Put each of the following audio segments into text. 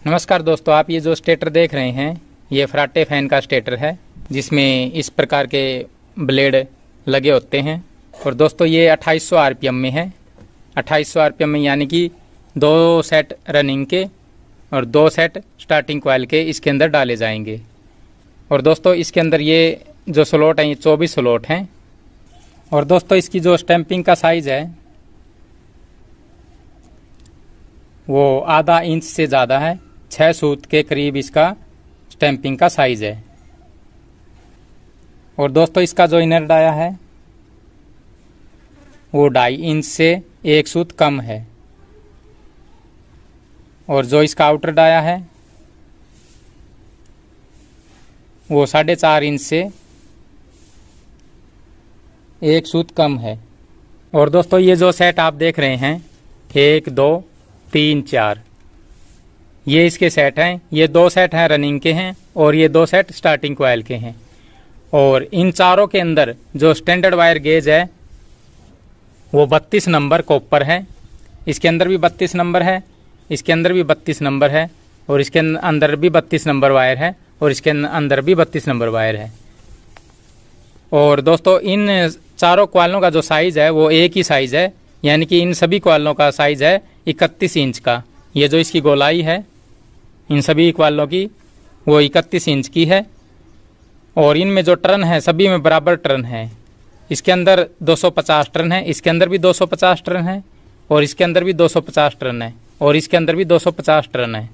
नमस्कार दोस्तों, आप ये जो स्टेटर देख रहे हैं ये फराटे फैन का स्टेटर है जिसमें इस प्रकार के ब्लेड लगे होते हैं। और दोस्तों ये 2800 आरपीएम में है। 2800 आरपीएम में यानी कि 2 सेट रनिंग के और 2 सेट स्टार्टिंग कॉइल के इसके अंदर डाले जाएंगे। और दोस्तों इसके अंदर ये जो स्लॉट हैं ये 24 स्लॉट हैं। और दोस्तों इसकी जो स्टैंपिंग का साइज़ है वो आधा इंच से ज़्यादा है। 6 सूत के करीब इसका स्टैंपिंग का साइज़ है। और दोस्तों इसका जो इनर डाया है वो 2.5 इंच से 1 सूत कम है। और जो इसका आउटर डाया है वो 4.5 इंच से 1 सूत कम है। और दोस्तों ये जो सेट आप देख रहे हैं 1 2 3 4 ये इसके सेट हैं। ये 2 सेट हैं रनिंग के हैं और ये 2 सेट स्टार्टिंग कॉइल के हैं। और इन चारों के अंदर जो स्टैंडर्ड वायर गेज है वो 32 नंबर कॉपर है। इसके अंदर भी 32 नंबर है, इसके अंदर भी 32 नंबर है और इसके अंदर भी 32 नंबर वायर है और इसके अंदर भी 32 नंबर वायर है। और दोस्तों इन चारों कॉइलों का जो साइज़ है वो एक ही साइज़ है, यानी कि इन सभी कॉइलों का साइज़ है 31 इंच का। ये जो इसकी गोलाई है इन सभी कॉइलों की वो 31 इंच की है। और इनमें जो टर्न है सभी में बराबर टर्न है। इसके अंदर 250 टर्न है, इसके अंदर भी 250 टर्न है और इसके अंदर भी 250 टर्न है और इसके अंदर भी 250 टर्न है।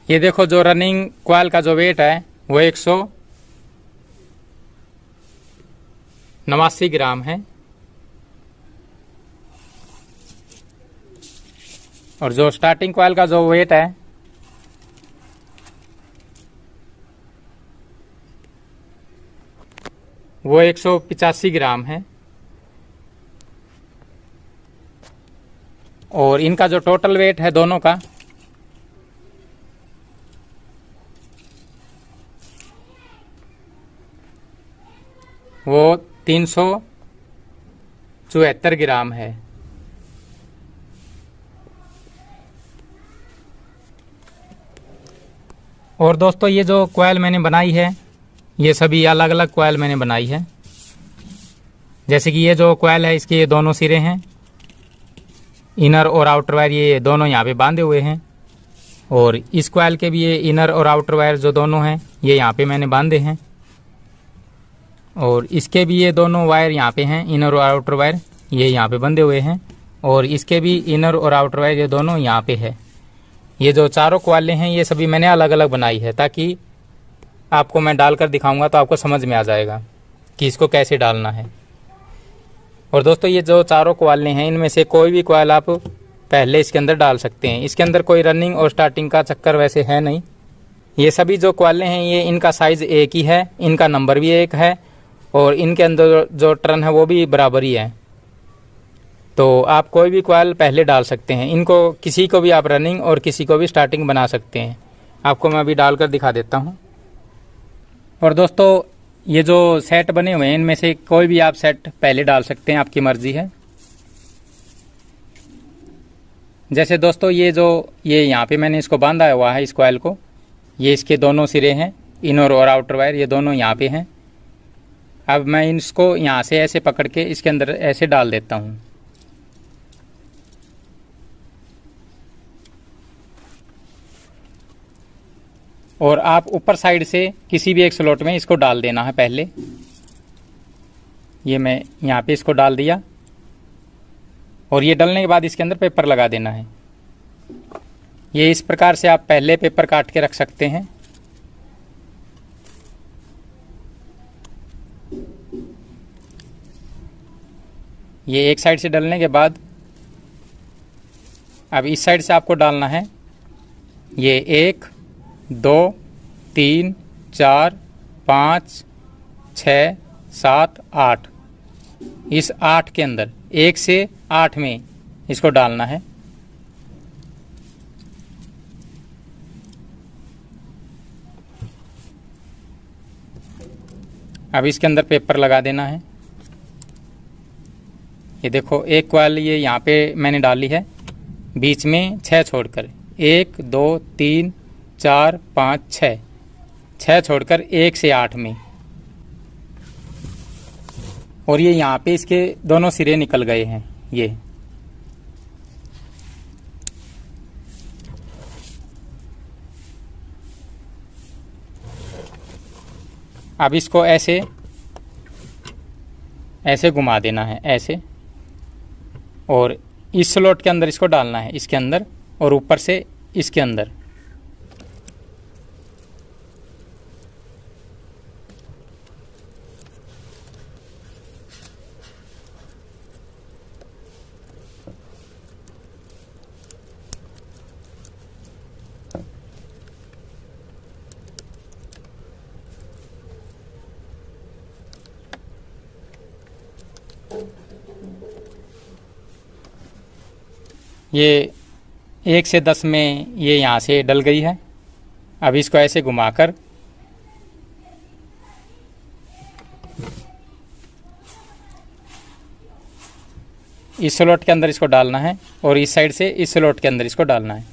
ये देखो जो रनिंग कॉइल का जो वेट है वो 189 ग्राम है। और जो स्टार्टिंग कॉइल का जो वेट है वो 185 ग्राम है। और इनका जो टोटल वेट है दोनों का वो 374 ग्राम है। और दोस्तों ये जो कॉइल मैंने बनाई है ये सभी अलग अलग कॉइल मैंने बनाई है। जैसे कि ये जो कॉइल है इसके ये दोनों सिरे हैं, इनर और आउटर वायर ये दोनों यहाँ पे बांधे हुए हैं। और इस कॉइल के भी ये इनर और आउटर वायर जो दोनों हैं ये यहाँ पे मैंने बांधे हैं। और इसके भी ये दोनों वायर यहाँ पे हैं, इनर और आउटर वायर ये यहाँ पे बंधे हुए हैं। और इसके भी इनर और आउटर वायर ये दोनों यहाँ पे है। ये जो चारों कॉइलें हैं ये सभी मैंने अलग अलग बनाई है ताकि आपको मैं डालकर दिखाऊंगा तो आपको समझ में आ जाएगा कि इसको कैसे डालना है। और दोस्तों ये जो चारों कॉइलें हैं इनमें से कोई भी कॉइल आप पहले इसके अंदर डाल सकते हैं। इसके अंदर कोई रनिंग और स्टार्टिंग का चक्कर वैसे है नहीं। ये सभी जो कॉइलें हैं ये इनका साइज़ एक ही है, इनका नंबर भी एक है और इनके अंदर जो टर्न है वो भी बराबर ही है। तो आप कोई भी कॉइल पहले डाल सकते हैं। इनको किसी को भी आप रनिंग और किसी को भी स्टार्टिंग बना सकते हैं। आपको मैं अभी डालकर दिखा देता हूँ। और दोस्तों ये जो सेट बने हुए हैं इनमें से कोई भी आप सेट पहले डाल सकते हैं, आपकी मर्जी है। जैसे दोस्तों ये यहाँ पे मैंने इसको बांधा हुआ है इस कॉइल को, ये इसके दोनों सिरे हैं, इनर और आउटर वायर ये दोनों यहाँ पे हैं। अब मैं इसको यहाँ से ऐसे पकड़ के इसके अंदर ऐसे डाल देता हूँ। और आप ऊपर साइड से किसी भी एक स्लॉट में इसको डाल देना है पहले। ये मैं यहाँ पे इसको डाल दिया और ये डलने के बाद इसके अंदर पेपर लगा देना है। ये इस प्रकार से आप पहले पेपर काट के रख सकते हैं। ये एक साइड से डलने के बाद अब इस साइड से आपको डालना है। ये 1 2 3 4 5 6 7 8 इस 8 के अंदर 1 से 8 में इसको डालना है। अब इसके अंदर पेपर लगा देना है। ये देखो एक कॉइल ये यहाँ पे मैंने डाली है, बीच में 6 छोड़कर, 1 2 3 4 5 6, 6 छोड़कर 1 से 8 में। और ये यहाँ पे इसके दोनों सिरे निकल गए हैं। ये अब इसको ऐसे ऐसे घुमा देना है, ऐसे, और इस स्लॉट के अंदर इसको डालना है, इसके अंदर, और ऊपर से इसके अंदर। ये 1 से 10 में ये यहाँ से डल गई है। अब इसको ऐसे घुमाकर इस स्लॉट के अंदर इसको डालना है, और इस साइड से इस स्लॉट के अंदर इसको डालना है।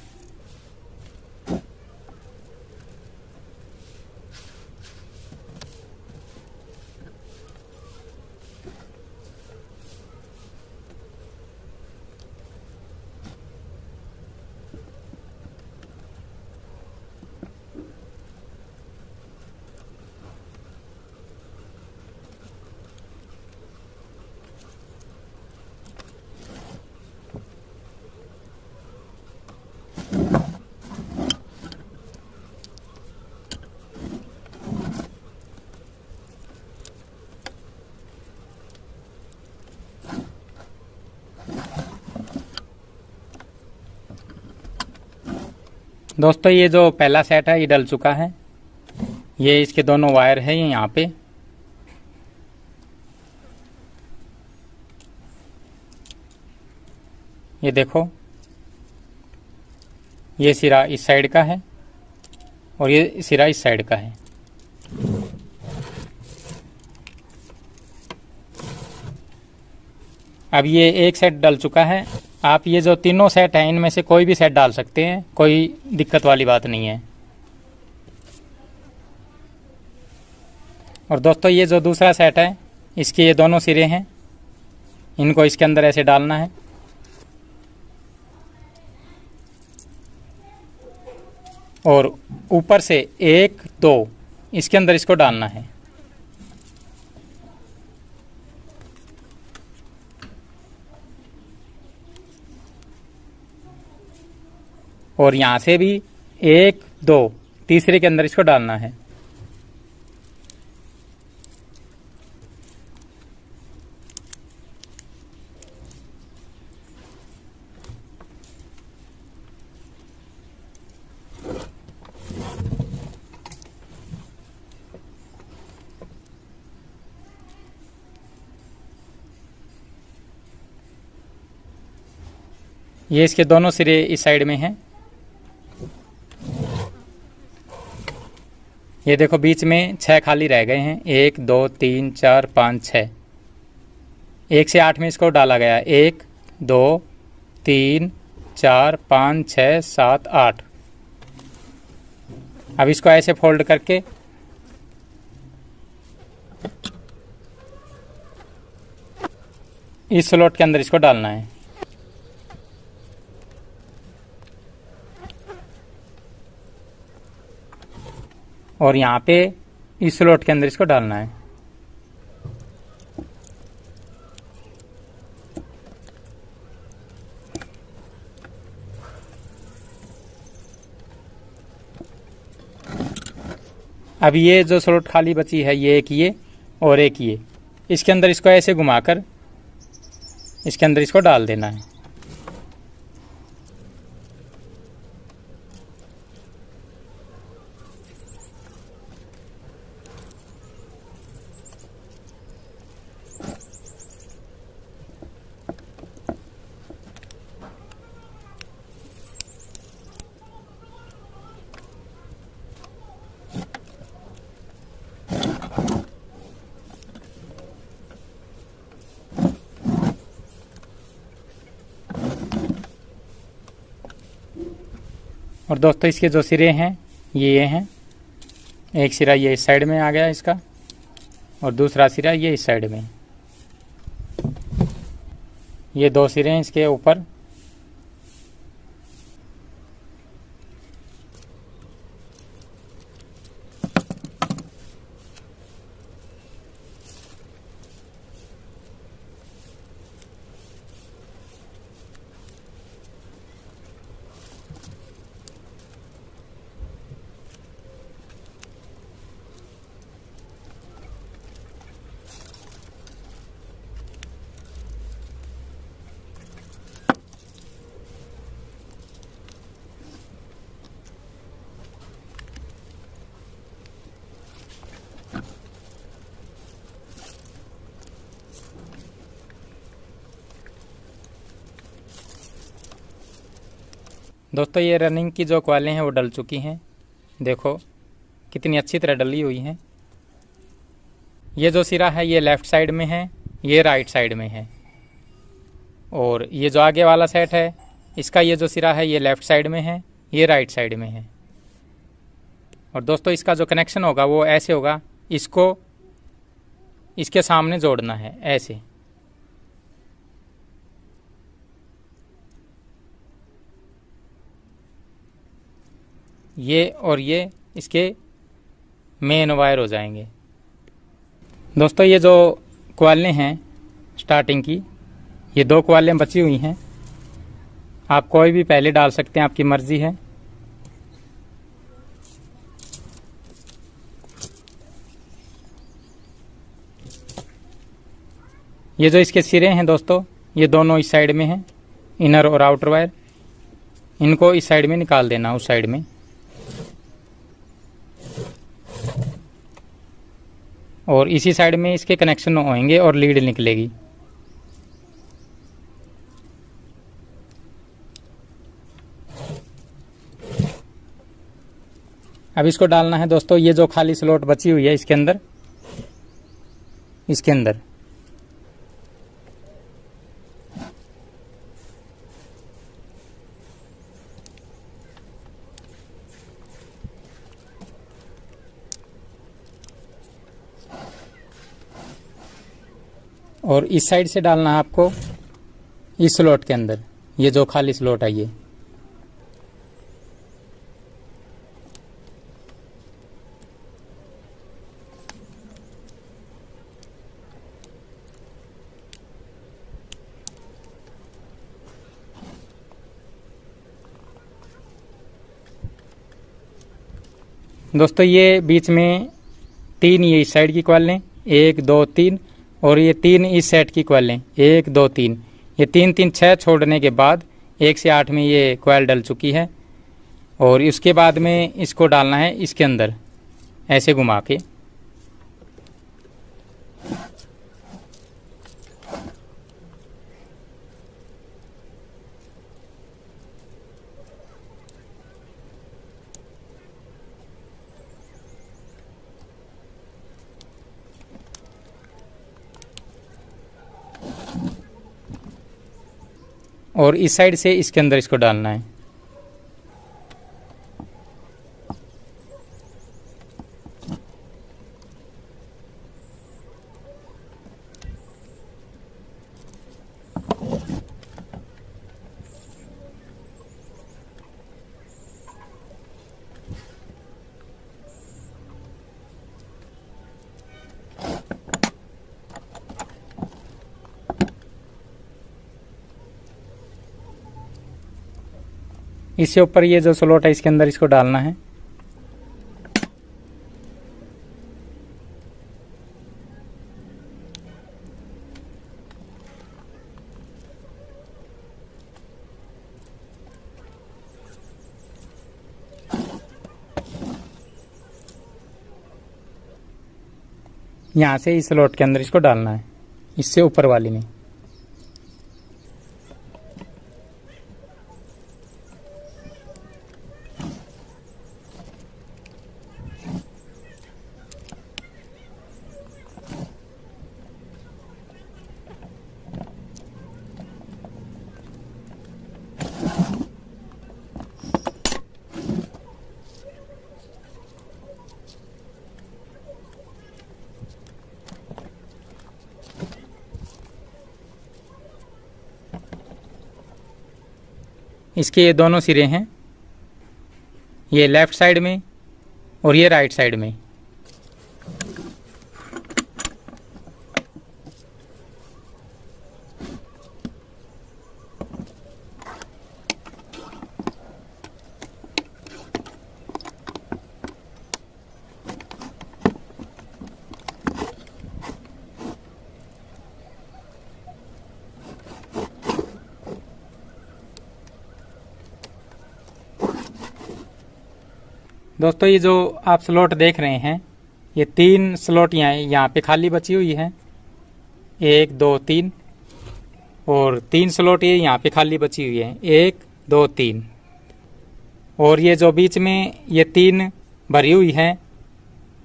दोस्तों ये जो पहला सेट है ये डल चुका है। ये इसके दोनों वायर हैं ये यहाँ पे। ये देखो, ये सिरा इस साइड का है और ये सिरा इस साइड का है। अब ये एक सेट डल चुका है। आप ये जो तीनों सेट हैं इनमें से कोई भी सेट डाल सकते हैं, कोई दिक्कत वाली बात नहीं है। और दोस्तों ये जो दूसरा सेट है इसके ये दोनों सिरे हैं, इनको इसके अंदर ऐसे डालना है और ऊपर से 1 2 इसके अंदर इसको डालना है। और यहाँ से भी 1 2 तीसरे के अंदर इसको डालना है। ये इसके दोनों सिरे इस साइड में हैं। ये देखो बीच में 6 खाली रह गए हैं, 1 2 3 4 5 6, 1 से 8 में इसको डाला गया, 1 2 3 4 5 6 7 8। अब इसको ऐसे फोल्ड करके इस स्लॉट के अंदर इसको डालना है। और यहाँ पे इस स्लॉट के अंदर इसको डालना है। अब ये जो स्लॉट खाली बची है, ये एक ये और एक ये, इसके अंदर इसको ऐसे घुमाकर इसके अंदर इसको डाल देना है। और दोस्तों इसके जो सिरे हैं ये हैं, एक सिरा ये इस साइड में आ गया इसका और दूसरा सिरा ये इस साइड में। ये 2 सिरे हैं इसके ऊपर। दोस्तों ये रनिंग की जो क्वालें हैं वो डल चुकी हैं, देखो कितनी अच्छी तरह डली हुई हैं। ये जो सिरा है ये लेफ़्ट साइड में है, ये राइट साइड में है। और ये जो आगे वाला सेट है इसका ये जो सिरा है ये लेफ़्ट साइड में है, ये राइट साइड में है। और दोस्तों इसका जो कनेक्शन होगा वो ऐसे होगा, इसको इसके सामने जोड़ना है ऐसे। ये और ये इसके मेन वायर हो जाएंगे। दोस्तों ये जो क्वालें हैं स्टार्टिंग की, ये 2 क्वालें बची हुई हैं, आप कोई भी पहले डाल सकते हैं, आपकी मर्जी है। ये जो इसके सिरे हैं दोस्तों ये दोनों इस साइड में हैं, इनर और आउटर वायर, इनको इस साइड में निकाल देना, उस साइड में। और इसी साइड में इसके कनेक्शन होंगे और लीड निकलेगी। अब इसको डालना है दोस्तों, ये जो खाली स्लॉट बची हुई है इसके अंदर, इसके अंदर। और इस साइड से डालना है आपको इस स्लॉट के अंदर, ये जो खाली स्लॉट है ये। दोस्तों ये बीच में 3 ये इस साइड की क्वालें, 1 2 3, और ये 3 इस सेट की क्वालें, 1 2 3। ये 3 3 6 छोड़ने के बाद 1 से 8 में ये क्वाल डल चुकी है। और इसके बाद में इसको डालना है इसके अंदर ऐसे घुमा के। और इस साइड से इसके अंदर इसको डालना है। इससे ऊपर ये जो स्लॉट है इसके अंदर इसको डालना है। यहाँ से इस स्लॉट के अंदर इसको डालना है, इससे ऊपर वाली में। इसके ये दोनों सिरे हैं, ये लेफ्ट साइड में और ये राइट साइड में। दोस्तों ये जो आप स्लॉट देख रहे हैं, ये 3 स्लॉट यहाँ पे खाली बची हुई है, 1 2 3, और 3 स्लॉट ये यहाँ पे खाली बची हुई है, 1 2 3, और ये जो बीच में ये 3 भरी हुई है,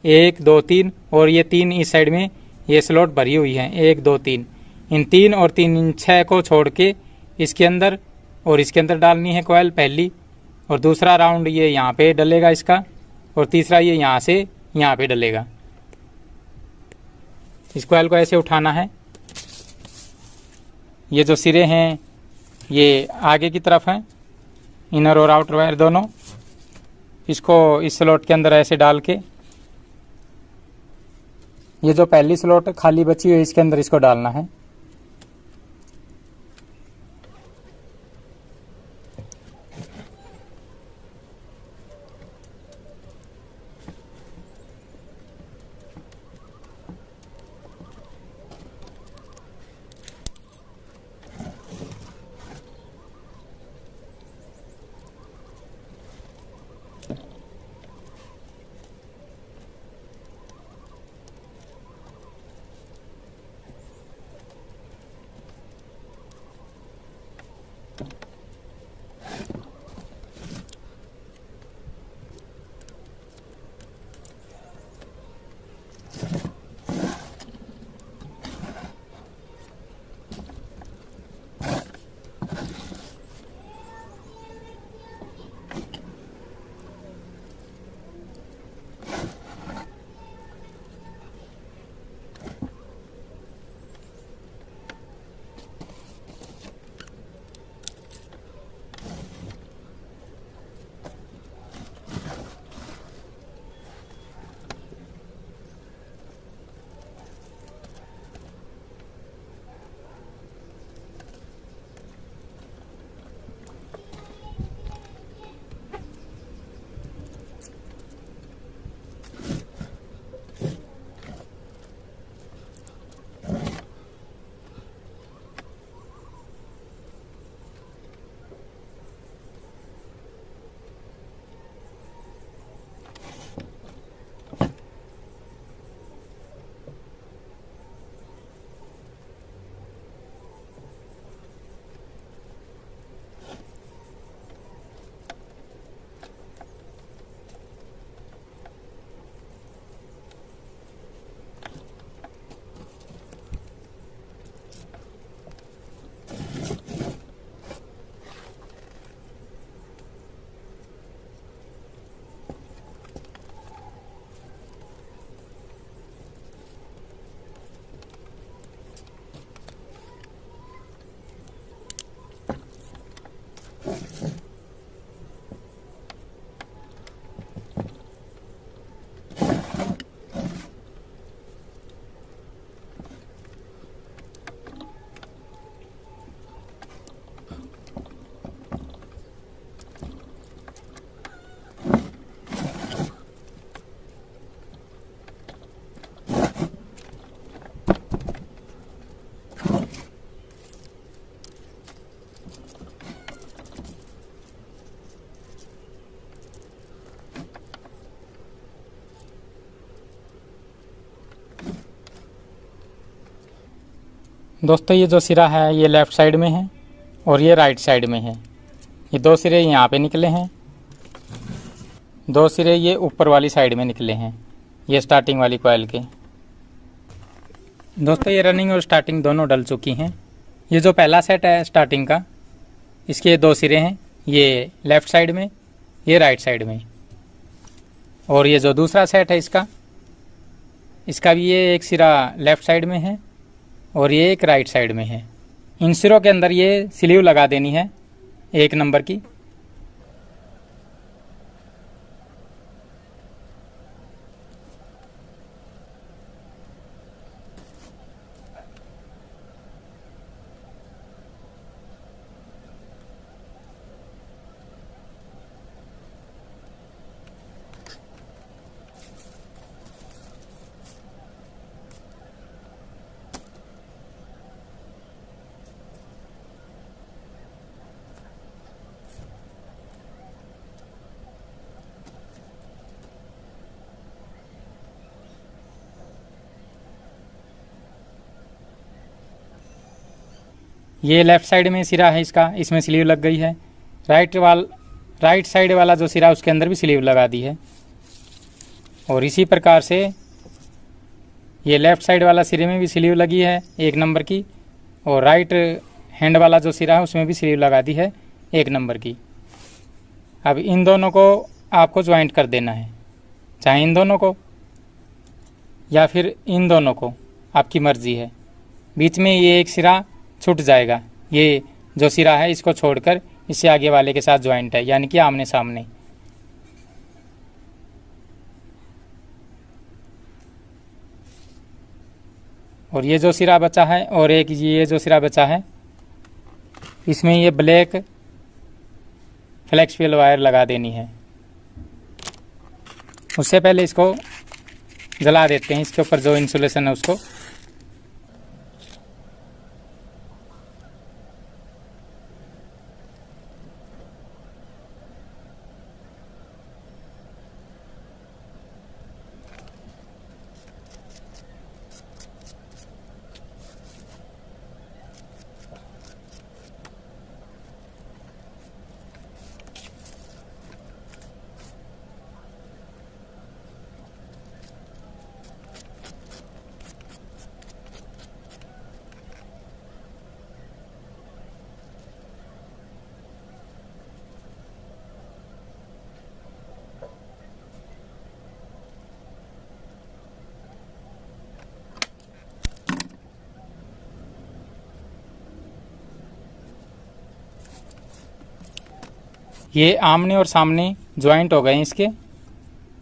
1 2 3, और ये 3 इस साइड में ये स्लॉट भरी हुई है, 1 2 3। इन 3 और 3 इन 6 को छोड़ के इसके अंदर और इसके अंदर डालनी है कॉइल पहली, और दूसरा राउंड ये यहाँ पे डलेगा इसका, और तीसरा ये यहाँ से यहाँ पे डलेगा। इस कॉइल को ऐसे उठाना है। ये जो सिरे हैं ये आगे की तरफ हैं, इनर और आउटर वायर दोनों। इसको इस स्लॉट के अंदर ऐसे डाल के ये जो पहली स्लॉट खाली बची हुई है इसके अंदर इसको डालना है। दोस्तों ये जो सिरा है ये लेफ़्ट साइड में है और ये राइट साइड में है। ये 2 सिरे यहाँ पे निकले हैं, 2 सिरे ये ऊपर वाली साइड में निकले हैं, ये स्टार्टिंग वाली कॉइल के। दोस्तों ये रनिंग और स्टार्टिंग दोनों डल चुकी हैं। ये जो पहला सेट है स्टार्टिंग का, इसके 2 सिरे हैं, ये लेफ़्ट साइड में, ये राइट साइड में। और ये जो दूसरा सेट है इसका भी ये एक सिरा लेफ़्ट साइड में है और ये एक राइट साइड में है। इन सिरों के अंदर ये स्लीव लगा देनी है, 1 नंबर की। ये लेफ्ट साइड में सिरा है इसका, इसमें स्लीव लग गई है। राइट साइड वाला जो सिरा उसके अंदर भी स्लीव लगा दी है। और इसी प्रकार से ये लेफ्ट साइड वाला सिरे में भी स्लीव लगी है 1 नंबर की, और राइट हैंड वाला जो सिरा है उसमें भी स्लीव लगा दी है 1 नंबर की। अब इन दोनों को आपको ज्वाइंट कर देना है, चाहे इन दोनों को या फिर इन दोनों को, आपकी मर्जी है। बीच में ये एक सिरा छूट जाएगा, ये जो सिरा है इसको छोड़कर इससे आगे वाले के साथ ज्वाइंट है, यानी कि आमने सामने। और ये जो सिरा बचा है और एक ये जो सिरा बचा है, इसमें ये ब्लैक फ्लेक्सिबल वायर लगा देनी है। उससे पहले इसको जला देते हैं, इसके ऊपर जो इंसुलेशन है उसको। ये आमने और सामने ज्वाइंट हो गए इसके।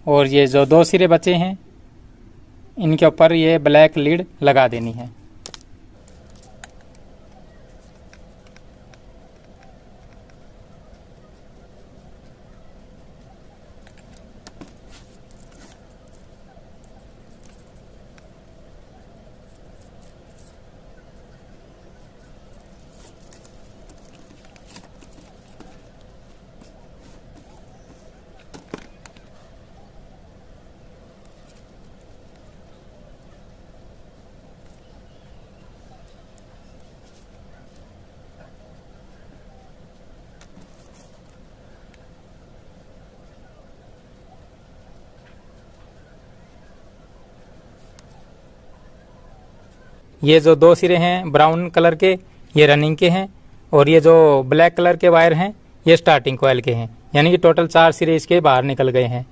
और ये जो 2 सिरे बचे हैं इनके ऊपर ये ब्लैक लीड लगा देनी है। ये जो 2 सिरे हैं ब्राउन कलर के, ये रनिंग के हैं, और ये जो ब्लैक कलर के वायर हैं ये स्टार्टिंग कॉइल के हैं, यानी कि टोटल 4 सिरे इसके बाहर निकल गए हैं।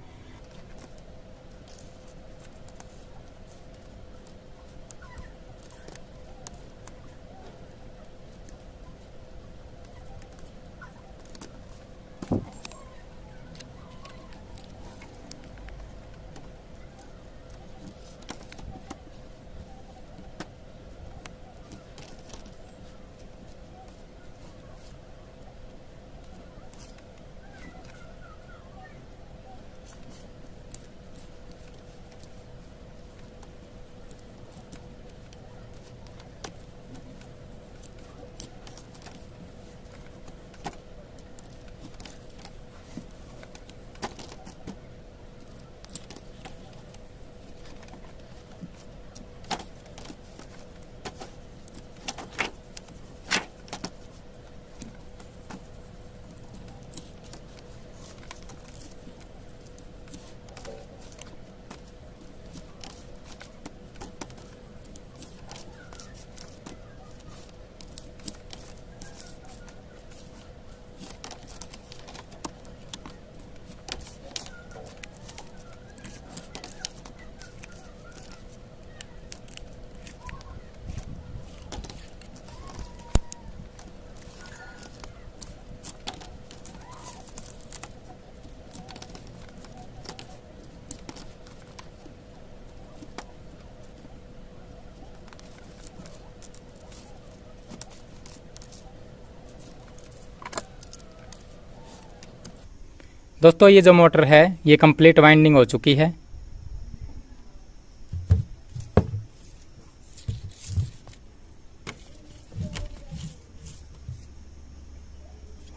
दोस्तों ये जो मोटर है ये कंप्लीट वाइंडिंग हो चुकी है।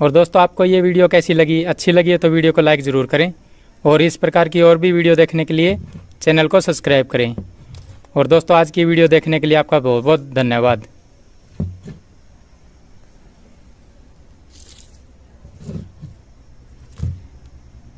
और दोस्तों आपको ये वीडियो कैसी लगी, अच्छी लगी है तो वीडियो को लाइक ज़रूर करें और इस प्रकार की और भी वीडियो देखने के लिए चैनल को सब्सक्राइब करें। और दोस्तों आज की वीडियो देखने के लिए आपका बहुत बहुत धन्यवाद।